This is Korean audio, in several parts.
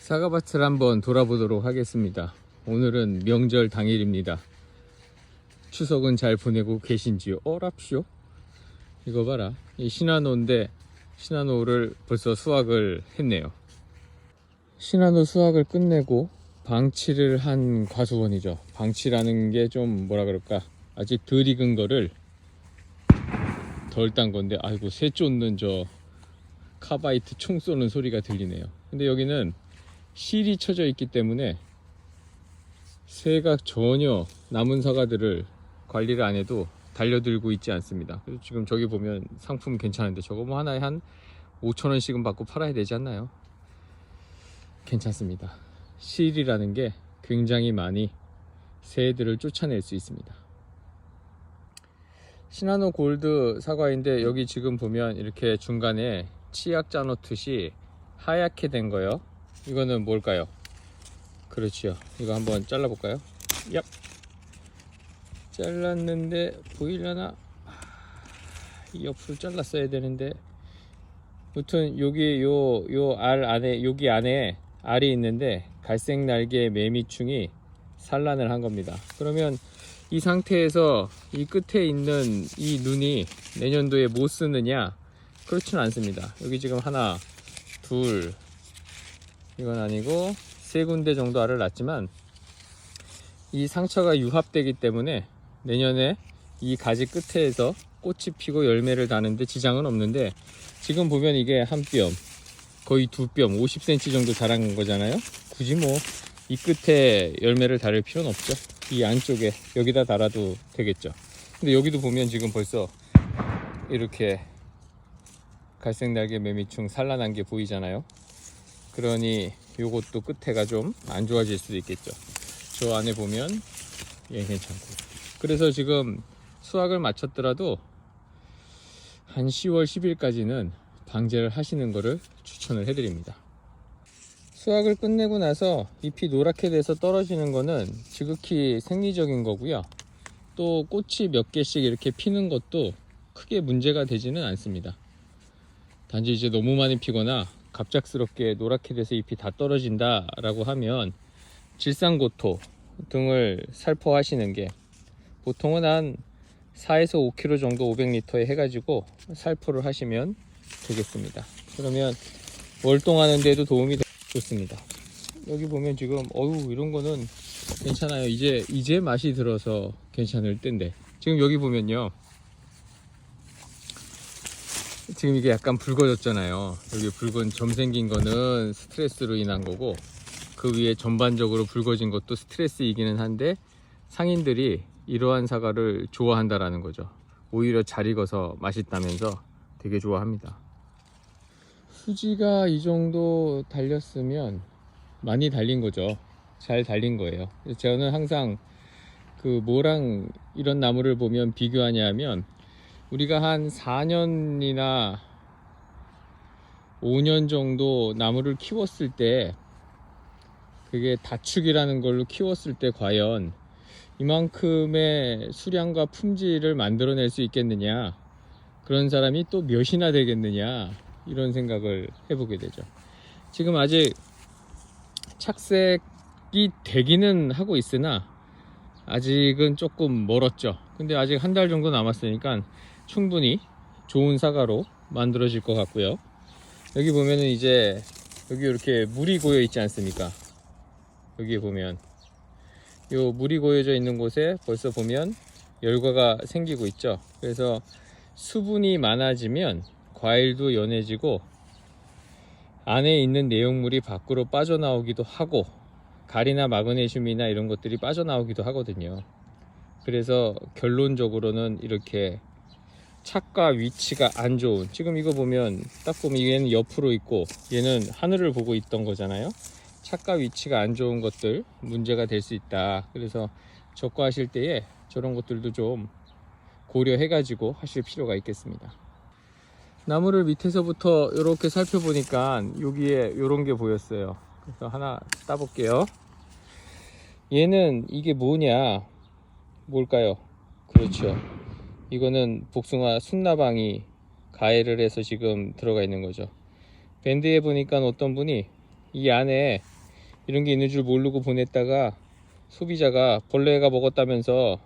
사과밭을 한번 돌아보도록 하겠습니다. 오늘은 명절 당일입니다. 추석은 잘 보내고 계신지요? 어랍쇼? 이거 봐라. 이 시나노인데 시나노를 벌써 수확을 했네요. 시나노 수확을 끝내고 방치를 한 과수원이죠. 방치라는 게 좀 뭐라 그럴까, 아직 덜 익은 거를 덜 딴 건데, 아이고 새 쫓는 저 카바이트 총 쏘는 소리가 들리네요. 근데 여기는 실이 쳐져 있기 때문에 새가 전혀 남은 사과들을 관리를 안 해도 달려들고 있지 않습니다. 그래서 지금 저기 보면 상품 괜찮은데 저거 뭐 하나에 한 5,000원씩은 받고 팔아야 되지 않나요? 괜찮습니다. 실이라는 게 굉장히 많이 새들을 쫓아낼 수 있습니다. 시나노 골드 사과인데 여기 지금 보면 이렇게 중간에 치약 짜놓듯이 하얗게 된 거요. 이거는 뭘까요? 그렇지요. 이거 한번 잘라볼까요? 얍! 잘랐는데 보이려나? 이 옆으로 잘랐어야 되는데, 아무튼 여기 요 알 안에, 여기 안에 알이 있는데 갈색 날개 매미충이 산란을 한 겁니다. 그러면 이 상태에서 이 끝에 있는 이 눈이 내년도에 못 쓰느냐? 그렇진 않습니다. 여기 지금 하나, 둘, 이건 아니고 세 군데 정도 알을 낳았지만 이 상처가 유합되기 때문에 내년에 이 가지 끝에서 꽃이 피고 열매를 다는데 지장은 없는데, 지금 보면 이게 한 뼘, 거의 두 뼘, 50cm 정도 자란 거잖아요. 굳이 뭐 이 끝에 열매를 달을 필요는 없죠. 이 안쪽에 여기다 달아도 되겠죠. 근데 여기도 보면 지금 벌써 이렇게 갈색 날개 매미충 산란한 게 보이잖아요. 그러니 요것도 끝에가 좀 안 좋아질 수도 있겠죠. 저 안에 보면 얘 괜찮고. 그래서 지금 수확을 마쳤더라도 한 10월 10일까지는 방제를 하시는 거를 추천을 해드립니다. 수확을 끝내고 나서 잎이 노랗게 돼서 떨어지는 거는 지극히 생리적인 거고요. 또 꽃이 몇 개씩 이렇게 피는 것도 크게 문제가 되지는 않습니다. 단지 이제 너무 많이 피거나 갑작스럽게 노랗게 돼서 잎이 다 떨어진다 라고 하면 질산고토 등을 살포하시는 게, 보통은 한 4에서 5kg 정도 500리터에 해가지고 살포를 하시면 되겠습니다. 그러면 월동하는 데도 도움이 좋습니다. 여기 보면 지금 이런 거는 괜찮아요. 이제 맛이 들어서 괜찮을 텐데, 지금 여기 보면요, 지금 이게 약간 붉어졌잖아요. 여기 붉은 점 생긴 거는 스트레스로 인한 거고, 그 위에 전반적으로 붉어진 것도 스트레스이기는 한데 상인들이 이러한 사과를 좋아한다라는 거죠. 오히려 잘 익어서 맛있다면서 되게 좋아합니다. 수지가 이 정도 달렸으면 많이 달린 거죠. 잘 달린 거예요. 저는 항상 그 뭐랑 이런 나무를 보면 비교하냐면, 우리가 한 4년이나 5년 정도 나무를 키웠을 때, 그게 다축이라는 걸로 키웠을 때 과연 이만큼의 수량과 품질을 만들어낼 수 있겠느냐, 그런 사람이 또 몇이나 되겠느냐, 이런 생각을 해보게 되죠. 지금 아직 착색이 되기는 하고 있으나 아직은 조금 멀었죠. 근데 아직 한 달 정도 남았으니까 충분히 좋은 사과로 만들어질 것 같고요. 여기 보면은 이제 여기 이렇게 물이 고여 있지 않습니까? 여기 보면 요 물이 고여져 있는 곳에 벌써 보면 열과가 생기고 있죠. 그래서 수분이 많아지면 과일도 연해지고 안에 있는 내용물이 밖으로 빠져나오기도 하고, 가리나 마그네슘이나 이런 것들이 빠져나오기도 하거든요. 그래서 결론적으로는 이렇게 착과 위치가 안 좋은, 지금 이거 보면 딱 보면 얘는 옆으로 있고 얘는 하늘을 보고 있던 거잖아요. 착과 위치가 안 좋은 것들 문제가 될 수 있다. 그래서 적과하실 때에 저런 것들도 좀 고려해 가지고 하실 필요가 있겠습니다. 나무를 밑에서부터 이렇게 살펴보니까 여기에 이런 게 보였어요. 그래서 하나 따볼게요. 얘는 이게 뭐냐, 뭘까요? 그렇죠, 이거는 복숭아 순나방이 가해를 해서 지금 들어가 있는 거죠. 밴드에 보니까 어떤 분이 이 안에 이런 게 있는 줄 모르고 보냈다가 소비자가 벌레가 먹었다면서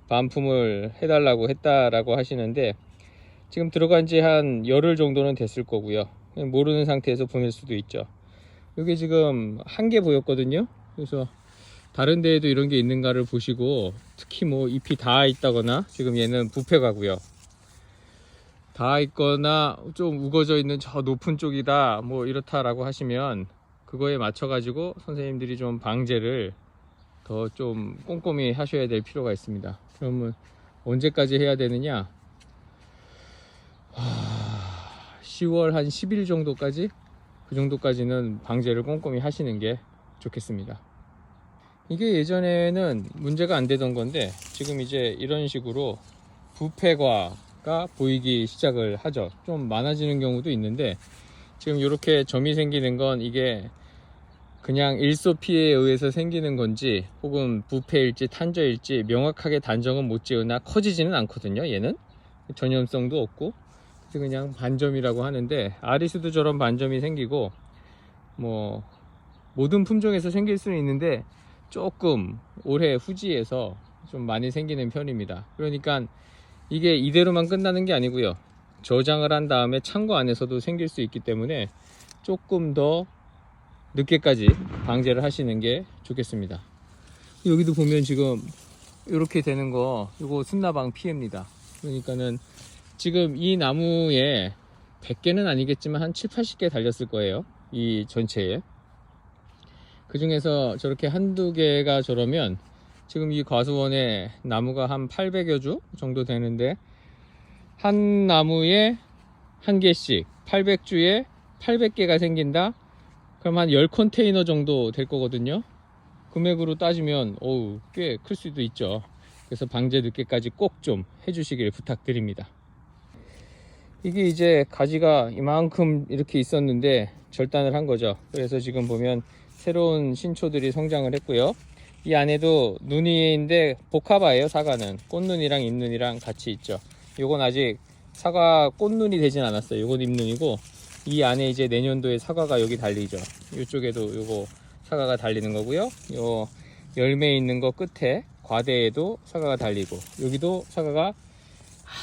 반품을 해달라고 했다라고 하시는데, 지금 들어간 지 한 열흘 정도는 됐을 거고요. 모르는 상태에서 보낼 수도 있죠. 이게 지금 한 개 보였거든요. 그래서 다른 데에도 이런 게 있는가를 보시고, 특히 뭐 잎이 닿아 있다거나, 지금 얘는 부패가고요, 닿아 있거나 좀 우거져 있는 저 높은 쪽이다 뭐 이렇다라고 하시면 그거에 맞춰 가지고 선생님들이 좀 방제를 더 좀 꼼꼼히 하셔야 될 필요가 있습니다. 그러면 언제까지 해야 되느냐, 10월 한 10일 정도까지, 그 정도까지는 방제를 꼼꼼히 하시는 게 좋겠습니다. 이게 예전에는 문제가 안 되던 건데 지금 이제 이런 식으로 부패과가 보이기 시작을 하죠. 좀 많아지는 경우도 있는데, 지금 이렇게 점이 생기는 건 이게 그냥 일소 피해에 의해서 생기는 건지 혹은 부패일지 탄저일지 명확하게 단정은 못 지으나 커지지는 않거든요. 얘는 전염성도 없고, 그래서 그냥 반점이라고 하는데, 아리수도 저런 반점이 생기고 뭐 모든 품종에서 생길 수는 있는데 조금 올해 후지에서 좀 많이 생기는 편입니다. 그러니까 이게 이대로만 끝나는 게 아니고요, 저장을 한 다음에 창고 안에서도 생길 수 있기 때문에 조금 더 늦게까지 방제를 하시는 게 좋겠습니다. 여기도 보면 지금 이렇게 되는 거, 이거 순나방 피해입니다. 그러니까는 지금 이 나무에 100개는 아니겠지만 한 7, 80개 달렸을 거예요. 이 전체에. 그 중에서 저렇게 한두 개가 저러면 지금 이 과수원에 나무가 한 800여 주 정도 되는데, 한 나무에 한 개씩 800주에 800개가 생긴다? 그럼 한 10컨테이너 정도 될 거거든요. 금액으로 따지면 꽤 클 수도 있죠. 그래서 방제 늦게까지 꼭 좀 해주시길 부탁드립니다. 이게 이제 가지가 이만큼 이렇게 있었는데 절단을 한 거죠. 그래서 지금 보면 새로운 신초들이 성장을 했고요. 이 안에도 눈이인데 복합화예요. 사과는 꽃눈이랑 잎눈이랑 같이 있죠. 요건 아직 사과 꽃눈이 되진 않았어요. 요건 잎눈이고, 이 안에 이제 내년도에 사과가 여기 달리죠. 이쪽에도 요거 사과가 달리는 거고요. 요 열매 있는 거 끝에 과대에도 사과가 달리고, 여기도 사과가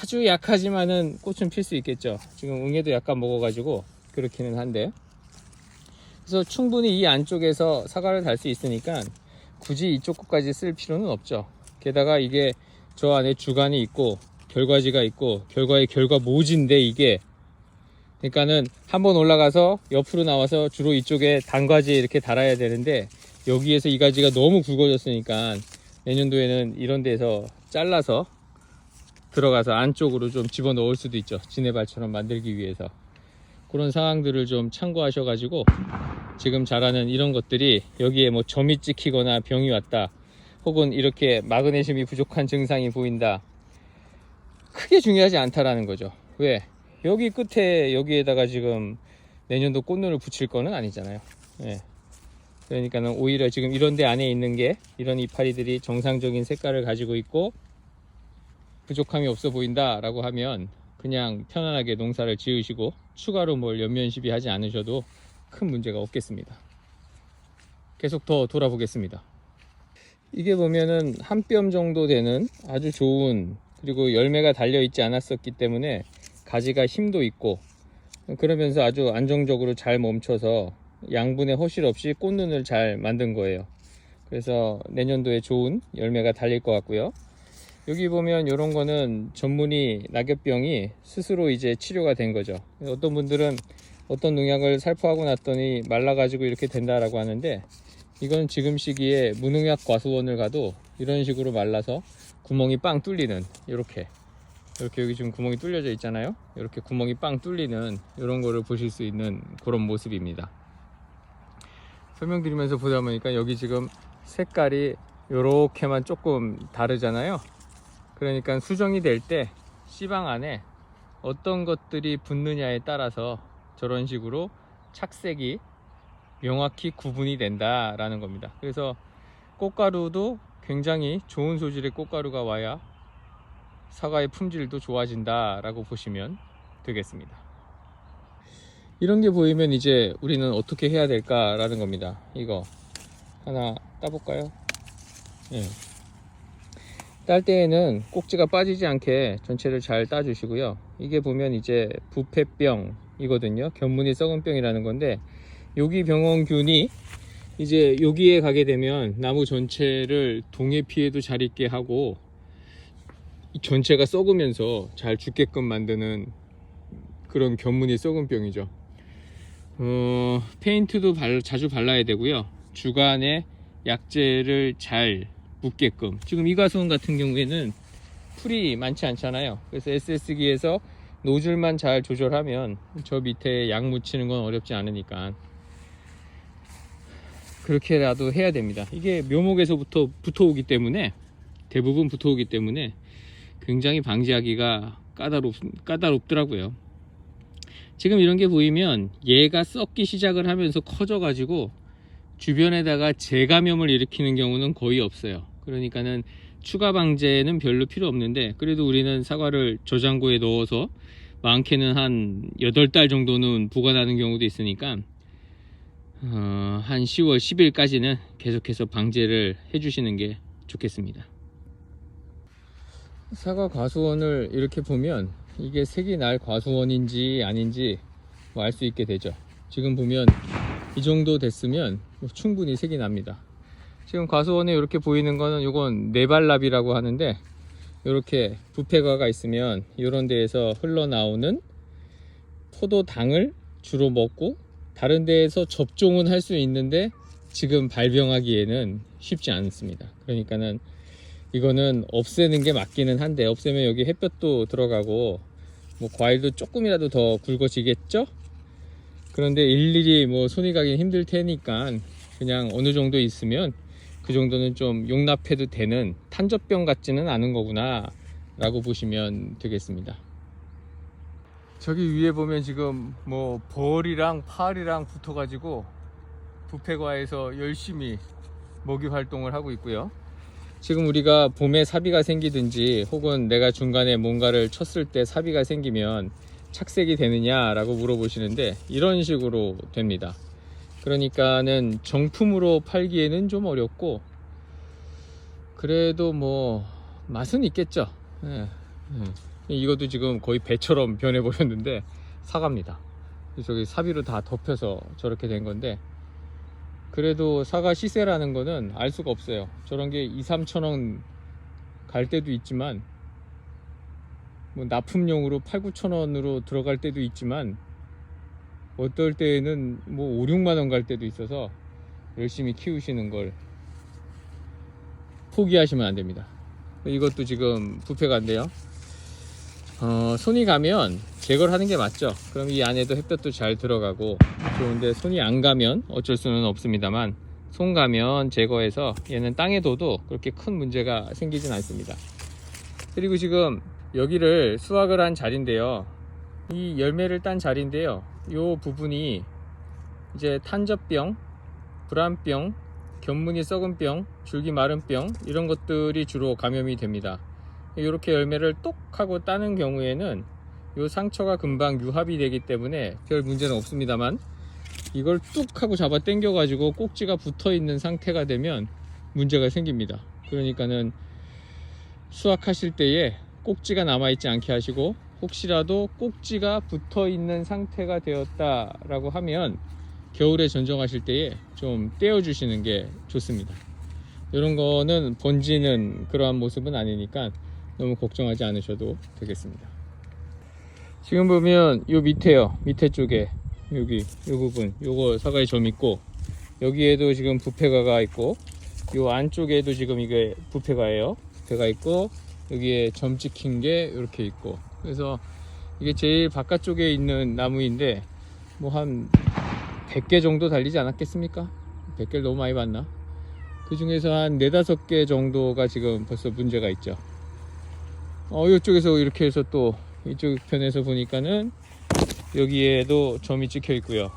아주 약하지만은 꽃은 필 수 있겠죠. 지금 응애도 약간 먹어가지고 그렇기는 한데, 그래서 충분히 이 안쪽에서 사과를 달 수 있으니까 굳이 이쪽 것까지 쓸 필요는 없죠. 게다가 이게 저 안에 주간이 있고 결과지가 있고 결과의 결과 모지인데, 이게 그러니까는 한번 올라가서 옆으로 나와서 주로 이쪽에 단과지에 이렇게 달아야 되는데, 여기에서 이 가지가 너무 굵어졌으니까 내년도에는 이런 데서 잘라서 들어가서 안쪽으로 좀 집어넣을 수도 있죠. 지네발처럼 만들기 위해서. 그런 상황들을 좀 참고하셔 가지고 지금 자라는 이런 것들이 여기에 뭐 점이 찍히거나 병이 왔다, 혹은 이렇게 마그네슘이 부족한 증상이 보인다, 크게 중요하지 않다라는 거죠. 왜? 여기 끝에 여기에다가 지금 내년도 꽃눈을 붙일 거는 아니잖아요. 예. 그러니까는 오히려 지금 이런 데 안에 있는 게, 이런 이파리들이 정상적인 색깔을 가지고 있고 부족함이 없어 보인다 라고 하면 그냥 편안하게 농사를 지으시고 추가로 뭘 연면 시비하지 않으셔도 큰 문제가 없겠습니다. 계속 더 돌아보겠습니다. 이게 보면은 한 뼘 정도 되는 아주 좋은, 그리고 열매가 달려 있지 않았었기 때문에 가지가 힘도 있고, 그러면서 아주 안정적으로 잘 멈춰서 양분의 허실 없이 꽃눈을 잘 만든 거예요. 그래서 내년도에 좋은 열매가 달릴 것 같고요. 여기 보면 이런 거는 전문이 낙엽병이 스스로 이제 치료가 된 거죠. 어떤 분들은 어떤 농약을 살포하고 났더니 말라가지고 이렇게 된다라고 하는데, 이건 지금 시기에 무농약 과수원을 가도 이런 식으로 말라서 구멍이 빵 뚫리는, 이렇게 여기 지금 구멍이 뚫려져 있잖아요. 이렇게 구멍이 빵 뚫리는 이런 거를 보실 수 있는 그런 모습입니다. 설명드리면서 보다 보니까 여기 지금 색깔이 이렇게만 조금 다르잖아요. 그러니까 수정이 될 때 씨방 안에 어떤 것들이 붙느냐에 따라서 저런 식으로 착색이 명확히 구분이 된다라는 겁니다. 그래서 꽃가루도 굉장히 좋은 소질의 꽃가루가 와야 사과의 품질도 좋아진다 라고 보시면 되겠습니다. 이런 게 보이면 이제 우리는 어떻게 해야 될까 라는 겁니다. 이거 하나 따볼까요? 예. 딸 때에는 꼭지가 빠지지 않게 전체를 잘 따주시고요. 이게 보면 이제 부패병이거든요. 견문이 썩은 병이라는 건데, 여기 병원균이 이제 여기에 가게 되면 나무 전체를 동해 피해도 잘 있게 하고 전체가 썩으면서 잘 죽게끔 만드는 그런 견문이 썩은 병이죠. 페인트도 자주 발라야 되고요. 주간에 약재를 잘 묻게끔. 지금 이 가수원 같은 경우에는 풀이 많지 않잖아요. 그래서 SS기에서 노즐만 잘 조절하면 저 밑에 약 묻히는 건 어렵지 않으니까 그렇게라도 해야 됩니다. 이게 묘목에서부터 붙어오기 때문에, 대부분 붙어오기 때문에 굉장히 방지하기가 까다롭더라고요. 지금 이런 게 보이면 얘가 썩기 시작을 하면서 커져 가지고 주변에다가 재감염을 일으키는 경우는 거의 없어요. 그러니까는 추가 방제는 별로 필요 없는데, 그래도 우리는 사과를 저장고에 넣어서 많게는 한 8달 정도는 보관하는 경우도 있으니까 한 10월 10일까지는 계속해서 방제를 해주시는 게 좋겠습니다. 사과 과수원을 이렇게 보면 이게 색이 날 과수원인지 아닌지 알 수 있게 되죠. 지금 보면 이 정도 됐으면 충분히 색이 납니다. 지금 과수원에 이렇게 보이는 거는 요건 네발납이라고 하는데, 이렇게 부패과가 있으면 이런 데에서 흘러나오는 포도당을 주로 먹고 다른 데에서 접종은 할 수 있는데 지금 발병하기에는 쉽지 않습니다. 그러니까는 이거는 없애는 게 맞기는 한데, 없애면 여기 햇볕도 들어가고 뭐 과일도 조금이라도 더 굵어지겠죠? 그런데 일일이 뭐 손이 가긴 힘들 테니까 그냥 어느 정도 있으면 그 정도는 좀 용납해도 되는 탄저병 같지는 않은 거구나 라고 보시면 되겠습니다. 저기 위에 보면 지금 뭐 벌이랑 파리랑 붙어 가지고 부패과에서 열심히 먹이 활동을 하고 있고요. 지금 우리가 봄에 사비가 생기든지 혹은 내가 중간에 뭔가를 쳤을 때 사비가 생기면 착색이 되느냐 라고 물어보시는데, 이런 식으로 됩니다. 그러니까는 정품으로 팔기에는 좀 어렵고, 그래도 뭐 맛은 있겠죠. 이것도 지금 거의 배처럼 변해버렸는데 사과입니다. 저기 사비로 다 덮여서 저렇게 된 건데, 그래도 사과 시세라는 거는 알 수가 없어요. 저런 게 2-3천원 갈 때도 있지만, 뭐 납품용으로 8-9천원으로 들어갈 때도 있지만, 어떨 때에는 뭐 5-6만원 갈 때도 있어서 열심히 키우시는 걸 포기하시면 안 됩니다. 이것도 지금 부패가인데요. 손이 가면 제거를 하는 게 맞죠. 그럼 이 안에도 햇볕도 잘 들어가고 좋은데, 손이 안 가면 어쩔 수는 없습니다만, 손 가면 제거해서 얘는 땅에 둬도 그렇게 큰 문제가 생기진 않습니다. 그리고 지금 여기를 수확을 한 자리인데요, 이 열매를 딴 자리인데요, 이 부분이 이제 탄저병, 불안병, 견문이 썩은 병, 줄기 마른 병, 이런 것들이 주로 감염이 됩니다. 이렇게 열매를 똑 하고 따는 경우에는 이 상처가 금방 유합이 되기 때문에 별 문제는 없습니다만, 이걸 뚝 하고 잡아 당겨 가지고 꼭지가 붙어 있는 상태가 되면 문제가 생깁니다. 그러니까는 수확하실 때에 꼭지가 남아 있지 않게 하시고, 혹시라도 꼭지가 붙어 있는 상태가 되었다 라고 하면 겨울에 전정하실 때에 좀 떼어 주시는 게 좋습니다. 이런 거는 번지는 그러한 모습은 아니니까 너무 걱정하지 않으셔도 되겠습니다. 지금 보면 요 밑에요, 밑에 쪽에 여기 요 부분, 요거 사과에 점 있고, 여기에도 지금 부패가가 있고, 요 안쪽에도 지금 이게 부패가예요. 부패가 있고, 여기에 점 찍힌 게 이렇게 있고, 그래서 이게 제일 바깥쪽에 있는 나무인데 뭐 한 100개 정도 달리지 않았겠습니까? 100개를 너무 많이 봤나? 그 중에서 한 4-5개 정도가 지금 벌써 문제가 있죠. 이쪽에서 이렇게 해서 또 이쪽 편에서 보니까는 여기에도 점이 찍혀 있고요.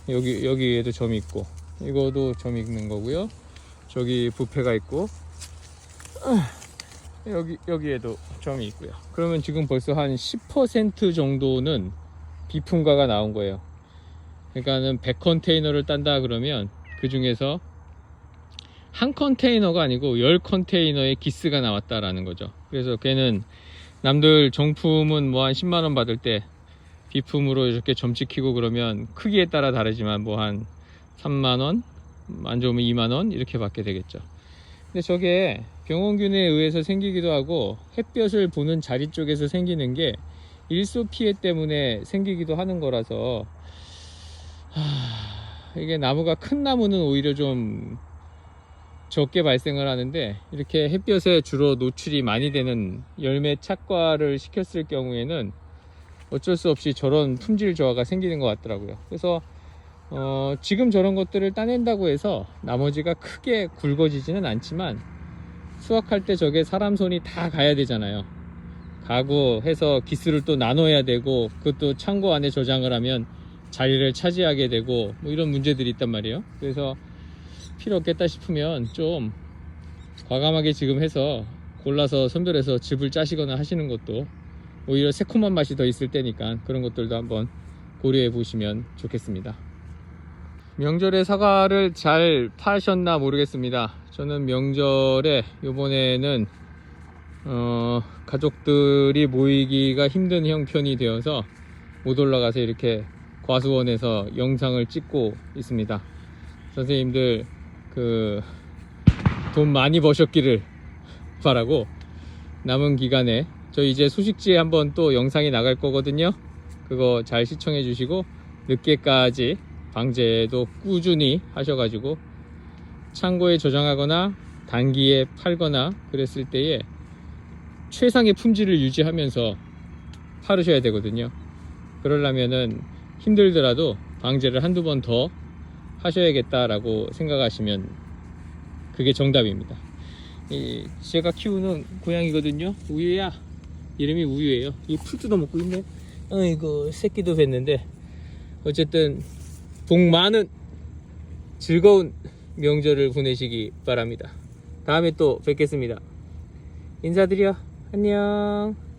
여기에도 점이 있고, 이거도 점이 있는 거고요. 저기 부패가 있고, 여기에도 점이 있고요. 그러면 지금 벌써 한 10% 정도는 비품과가 나온 거예요. 그러니까는 100 컨테이너를 딴다 그러면 그 중에서 한 컨테이너가 아니고 10컨테이너의 기스가 나왔다라는 거죠. 그래서 걔는 남들 정품은 뭐 한 10만원 받을 때 비품으로 이렇게 점 찍히고 그러면 크기에 따라 다르지만 뭐 한 3만원, 안 좋으면 2만원 이렇게 받게 되겠죠. 근데 저게 병원균에 의해서 생기기도 하고 햇볕을 보는 자리 쪽에서 생기는 게 일소 피해 때문에 생기기도 하는 거라서 이게 나무가 큰 나무는 오히려 좀 적게 발생을 하는데 이렇게 햇볕에 주로 노출이 많이 되는 열매 착과를 시켰을 경우에는 어쩔 수 없이 저런 품질 저하가 생기는 것 같더라고요. 그래서 지금 저런 것들을 따낸다고 해서 나머지가 크게 굵어지지는 않지만 수확할 때 저게 사람 손이 다 가야 되잖아요. 가고 해서 기스를 또 나눠야 되고 그것도 창고 안에 저장을 하면 자리를 차지하게 되고 뭐 이런 문제들이 있단 말이에요. 그래서 필요 없겠다 싶으면 좀 과감하게 지금 해서 골라서 선별해서 즙을 짜시거나 하시는 것도 오히려 새콤한 맛이 더 있을 때니까 그런 것들도 한번 고려해 보시면 좋겠습니다. 명절에 사과를 잘 파셨나 모르겠습니다. 저는 명절에 요번에는 가족들이 모이기가 힘든 형편이 되어서 못 올라가서 이렇게 과수원에서 영상을 찍고 있습니다. 선생님들 돈 많이 버셨기를 바라고 남은 기간에 저 이제 소식지에 한번 또 영상이 나갈 거거든요. 그거 잘 시청해 주시고 늦게까지 방제도 꾸준히 하셔가지고 창고에 저장하거나 단기에 팔거나 그랬을 때에 최상의 품질을 유지하면서 팔으셔야 되거든요. 그러려면은 힘들더라도 방제를 한두 번 더 하셔야겠다라고 생각하시면 그게 정답입니다. 제가 키우는 고양이거든요. 우유야. 이름이 우유예요. 이 풀 뜯어먹고 있네. 이거 새끼도 뵀는데 어쨌든 복 많은 즐거운 명절을 보내시기 바랍니다. 다음에 또 뵙겠습니다. 인사드려. 안녕.